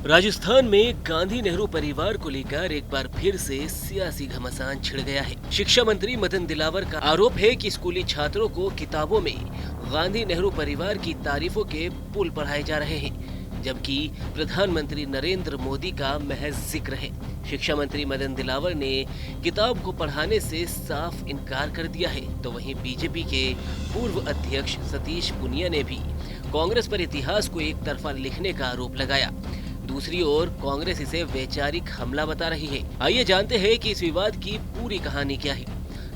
राजस्थान में गांधी नेहरू परिवार को लेकर एक बार फिर से सियासी घमासान छिड़ गया है। शिक्षा मंत्री मदन दिलावर का आरोप है कि स्कूली छात्रों को किताबों में गांधी नेहरू परिवार की तारीफों के पुल पढ़ाए जा रहे हैं, जबकि प्रधानमंत्री नरेंद्र मोदी का महज जिक्र है। शिक्षा मंत्री मदन दिलावर ने किताब को पढ़ाने से साफ इनकार कर दिया है, तो वहीं बीजेपी के पूर्व अध्यक्ष सतीश पूनिया ने भी कांग्रेस पर इतिहास को एक तरफा लिखने का आरोप लगाया। दूसरी ओर कांग्रेस इसे वैचारिक हमला बता रही है। आइए जानते हैं कि इस विवाद की पूरी कहानी क्या है।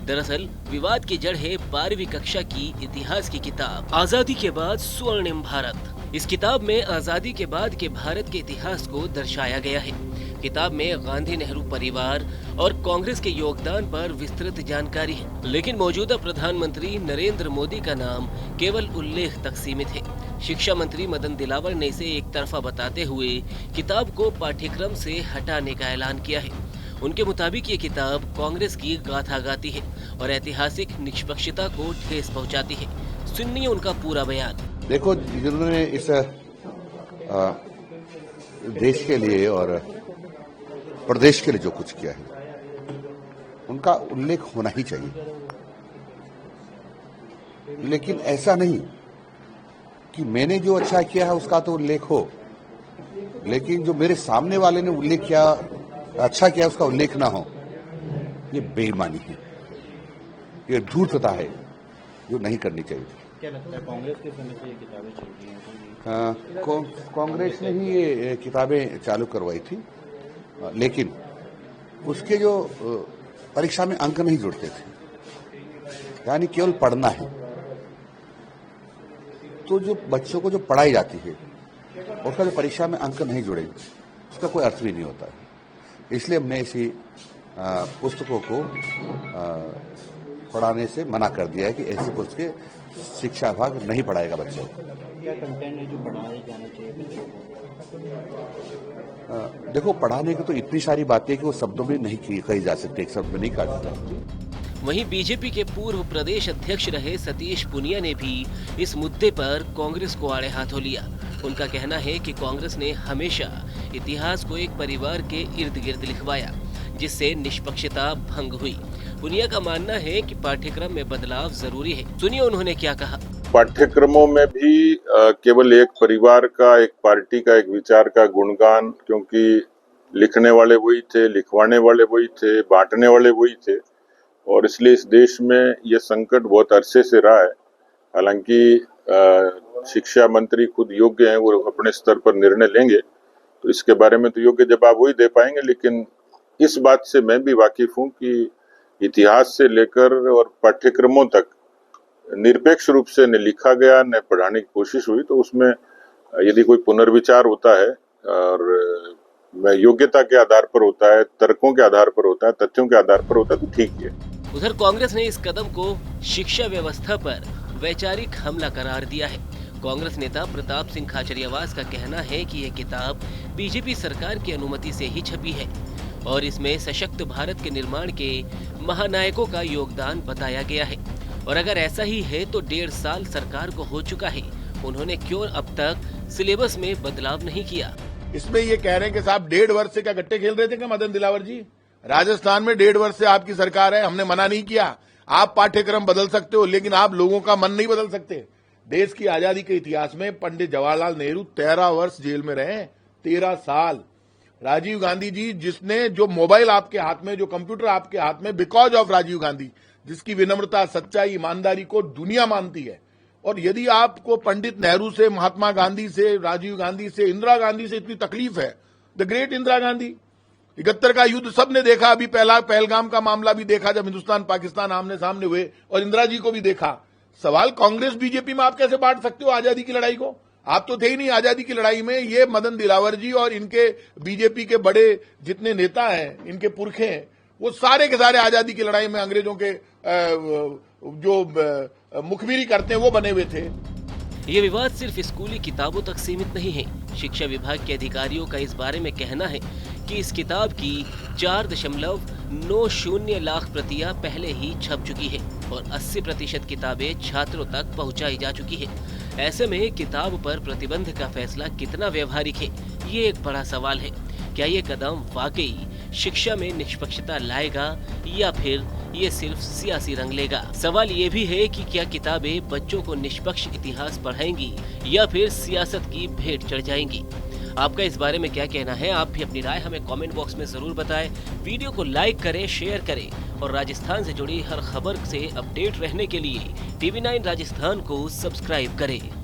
दरअसल विवाद की जड़ है 12वीं कक्षा की इतिहास की किताब आजादी के बाद स्वर्णिम भारत। इस किताब में आजादी के बाद के भारत के इतिहास को दर्शाया गया है। किताब में गांधी नेहरू परिवार और कांग्रेस के योगदान पर विस्तृत जानकारी है, लेकिन मौजूदा प्रधानमंत्री नरेंद्र मोदी का नाम केवल उल्लेख तक सीमित है। शिक्षा मंत्री मदन दिलावर ने इसे एक तरफा बताते हुए किताब को पाठ्यक्रम से हटाने का ऐलान किया है। उनके मुताबिक ये किताब कांग्रेस की गाथा गाती है और ऐतिहासिक निष्पक्षता को ठेस पहुंचाती है। सुनिए उनका पूरा बयान। देखो, जिन्होंने इस देश के लिए और प्रदेश के लिए जो कुछ किया है उनका उल्लेख होना ही चाहिए, लेकिन ऐसा नहीं कि मैंने जो अच्छा किया है उसका तो उल्लेख हो, लेकिन जो मेरे सामने वाले ने उल्लेख किया, अच्छा किया, उसका उल्लेख ना हो। ये बेईमानी है, ये धूर्तता है जो नहीं करनी चाहिए। क्या लगता है कांग्रेस के समय से ये किताबें चल रही हैं? कांग्रेस ने ही ये किताबें चालू करवाई थी, लेकिन उसके जो परीक्षा में अंक नहीं जुड़ते थे, यानी केवल पढ़ना है, तो जो बच्चों को जो पढ़ाई जाती है उसका जो परीक्षा में अंक नहीं जुड़े उसका कोई अर्थ भी नहीं होता है। इसलिए हमने इसी पुस्तकों को पढ़ाने से मना कर दिया है कि ऐसी पुस्तकें शिक्षा विभाग नहीं पढ़ाएगा बच्चों को। क्या कंटेंट है जो पढ़ाया जाना चाहिए बच्चों को? देखो, पढ़ाने की तो इतनी सारी बातें कि वो शब्दों में नहीं कही जा सकती, एक शब्द में नहीं कहा जा सकती। वहीं बीजेपी के पूर्व प्रदेश अध्यक्ष रहे सतीश पूनिया ने भी इस मुद्दे पर कांग्रेस को आड़े हाथों लिया। उनका कहना है कि कांग्रेस ने हमेशा इतिहास को एक परिवार के इर्द गिर्द लिखवाया, जिससे निष्पक्षता भंग हुई। पूनिया का मानना है कि पाठ्यक्रम में बदलाव जरूरी है। सुनिए उन्होंने क्या कहा। पाठ्यक्रमों में भी केवल एक परिवार का, एक पार्टी का, एक विचार का गुणगान, क्योंकि लिखने वाले वही थे, लिखवाने वाले वही थे, बांटने वाले वही थे, और इसलिए इस देश में ये संकट बहुत अरसे से रहा है। हालांकि शिक्षा मंत्री खुद योग्य हैं, वो अपने स्तर पर निर्णय लेंगे, तो इसके बारे में तो योग्य जवाब वही दे पाएंगे। लेकिन इस बात से मैं भी वाकिफ हूँ कि इतिहास से लेकर और पाठ्यक्रमों तक निरपेक्ष रूप से न लिखा गया न पढ़ाने की कोशिश हुई, तो उसमें यदि कोई पुनर्विचार होता है और योग्यता के आधार पर होता है, तर्कों के आधार पर होता है, तथ्यों के आधार पर होता है, तो ठीक है। उधर कांग्रेस ने इस कदम को शिक्षा व्यवस्था पर वैचारिक हमला करार दिया है। कांग्रेस नेता प्रताप सिंह खाचरियावास का कहना है कि यह किताब बीजेपी सरकार की अनुमति से ही छपी है और इसमें सशक्त भारत के निर्माण के महानायकों का योगदान बताया गया है, और अगर ऐसा ही है तो 1.5 साल सरकार को हो चुका है, उन्होंने क्यों अब तक सिलेबस में बदलाव नहीं किया। इसमें ये कह रहे हैं कि साहब 1.5 वर्ष से क्या गट्टे खेल रहे थे क्या मदन दिलावर जी? राजस्थान में 1.5 वर्ष से आपकी सरकार है, हमने मना नहीं किया। आप पाठ्यक्रम बदल सकते हो, लेकिन आप लोगों का मन नहीं बदल सकते। देश की आजादी के इतिहास में पंडित जवाहरलाल नेहरू 13 वर्ष जेल में रहे, 13 साल। राजीव गांधी जी, जिसने जो मोबाइल आपके हाथ में, जो कंप्यूटर आपके हाथ में, बिकॉज ऑफ राजीव गांधी, जिसकी विनम्रता, सच्चाई, ईमानदारी को दुनिया मानती है। और यदि आपको पंडित नेहरू से, महात्मा गांधी से, राजीव गांधी से, इंदिरा गांधी से इतनी तकलीफ है, द ग्रेट इंदिरा गांधी, 71 का युद्ध सबने देखा, अभी पहलगाम का मामला भी देखा जब हिंदुस्तान पाकिस्तान आमने सामने हुए, और इंदिरा जी को भी देखा। सवाल कांग्रेस बीजेपी में आप कैसे बांट सकते हो आजादी की लड़ाई को? आप तो थे ही नहीं आजादी की लड़ाई में। ये मदन दिलावर जी और इनके बीजेपी के बड़े जितने नेता हैं, इनके पुरखे हैं, वो सारे के सारे आजादी की लड़ाई में अंग्रेजों के जो मुखबिरी करते हैं वो बने हुए थे। ये विवाद सिर्फ स्कूली किताबों तक सीमित नहीं है। शिक्षा विभाग के अधिकारियों का इस बारे में कहना है कि इस किताब की 4.90 लाख प्रतियां पहले ही छप चुकी है और 80% किताबें छात्रों तक पहुंचाई जा चुकी है। ऐसे में किताब पर प्रतिबंध का फैसला कितना व्यवहारिक है, ये एक बड़ा सवाल है। क्या ये कदम वाकई शिक्षा में निष्पक्षता लाएगा या फिर ये सिर्फ सियासी रंग लेगा? सवाल ये भी है कि क्या किताबें बच्चों को निष्पक्ष इतिहास पढ़ाएंगी या फिर सियासत की भेंट चढ़ जाएंगी? आपका इस बारे में क्या कहना है? आप भी अपनी राय हमें कमेंट बॉक्स में जरूर बताएं। वीडियो को लाइक करें, शेयर करें और राजस्थान से जुड़ी हर खबर से अपडेट रहने के लिए TV9 राजस्थान को सब्सक्राइब करें।